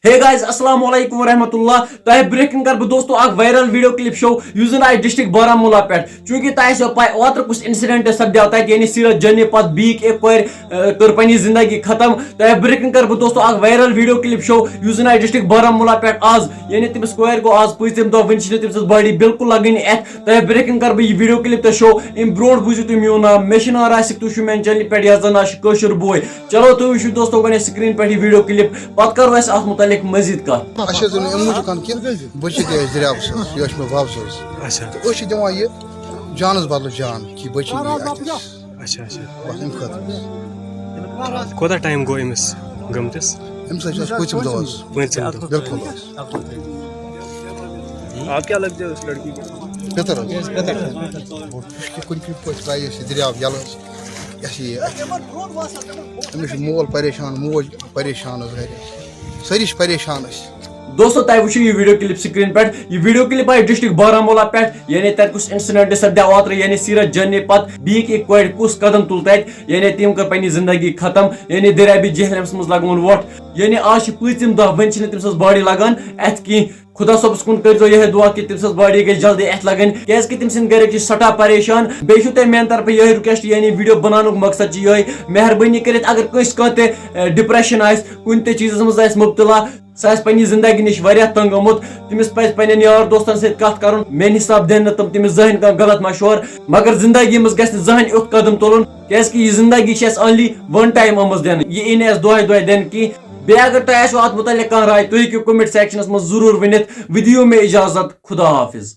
Hey guys, assalamu alaikum warahmatullah. تۄہہِ برٛونٛہہ کر بہٕ دوستو اکھ وائرل ویڈیو کلپ شو یُس زن آسہِ ڈسٹرکٹ بارہمولہ پٮ۪ٹھ چوٗنٛکہِ تۄہہِ آسیو پاے اوترٕ کُس انسیڈنٹ سپدیو تتہِ یعنی سیرت جرنی پتہٕ بیٖکھ أکۍ کورِ کٔر پننہِ زندگی ختم. تۄہہِ برٛونٛہہ کر بہٕ دوستو اکھ وائرل ویڈیو کلپ شو یُس زن آسہِ ڈسٹرکٹ بارہمولہ پٮ۪ٹھ آز یعنی تٔمِس کورِ گوٚو آز 5 دۄہ وٕنہِ چھِنہٕ تٔمۍ سٕنٛز باڈی بالکل لگٲنی اَتھِ. تۄہہِ برٛونٛہہ کر بہٕ یہِ ویڈیو کلپ تۄہہِ شو امہِ برونٛٹھ بوٗزِو تُہۍ میون ناو مےٚ چھُ ناو راسِک تُہۍ چھِو میانہِ چنلہِ پٮ۪ٹھ یتھ زن ناو چھُ کٲشُر بوے. چلو تُہۍ وٕچھِو دوستو گۄڈٕنیتھ سکریٖن پٮ۪ٹھ یہِ ویڈیو کلپ پتہٕ کرو أسۍ اتھ مُتعلق مزید کتھ. بچ دریاب یہ باب صٲب دِوان یہِ جانس بدل جان کہ بچ کوتاہ ٹائم گوٚو أمِس گٔمتِس؟ أمِس حظ چھِ پوٗنٛژِم دۄہ حظ. بالکل آپ کیا لگتے ہو اس لڑکی کو؟ پِتٕر حظ کُنہِ پٲٹھۍ ترٛایہِ أسۍ یہِ دریاب یَلہٕ حظ یہِ أمِس چھُ مول پریشان موج پریشان حظ گرِ سٲری چھِ پریشان أسۍ. دوستو تۄہہِ وٕچھِو یہِ ویڈیو کلپ سکریٖن پٮ۪ٹھ. یہِ ویڈیو کلپ آیہِ ڈسٹرکٹ بارہمولہ پٮ۪ٹھ یعنی تتہِ کُس انسیڈنٹ سپدیو اوترٕ یعنی سیرت جرنی پتہٕ بیٖکھ أکۍ کورِ کُس قدم تُل تتہِ یعنی تٔمۍ کٔر پننہِ زندگی ختم یعنی دریابِ جہلمس منٛز لگوُن ووٚٹھ یعنی آز چھِ 5 دۄہ وۄنۍ چھِنہٕ تٔمۍ سٕنٛز باڈی لگان اَتھِ کِہینۍ. خدا صٲبس کُن کٔرۍزیو یِہے دعا کہ تٔمۍ سٕنٛز باڈی گژھِ جلدی اَتھِ لگٕنۍ کیازِ تٔمۍ سٕنٛدۍ گرِکۍ چھِ سٹھاہ پریشان. بیٚیہِ چھُو تۄہہِ میانہِ طرفہٕ یِہے رِکویسٹ یعنی ویڈیو بناونُک مقصد چھُ یِہے مہربٲنی کٔرِتھ اگر کٲنٛسہِ کانٛہہ تہِ ڈپریشن آسہِ کُنہِ تہِ چیٖزس منٛز آسہِ مُبتلا سُہ آسہِ پننہِ زندگی نِش واریاہ تنگ آمُت تٔمِس پزِ پننٮ۪ن یار دوستن سۭتۍ کتھ کرُن. میانہِ حساب دِنہٕ نہٕ تِم تٔمِس زٕہٕنۍ کانٛہہ غلط مشورٕ مگر زندگی منٛز گژھِ نہٕ زٕہٕنۍ یُتھ قدم تُلُن کیازِ کہِ یہِ زندگی چھِ اسہِ اونلی ون ٹایم آمٕژ دِنہٕ یہِ یی نہٕ اسہِ دۄہے دۄہے دِنہٕ کینٛہہ. بیٚیہِ اگر تۄہہِ آسیو اتھ مُتعلق کانٛہہ راے تُہۍ ہیٚکِو کومنٹ سیکشنس منٛز ضروٗر ؤنِتھ. وۄنۍ دِیِو مےٚ اجازت. خدا حافظ.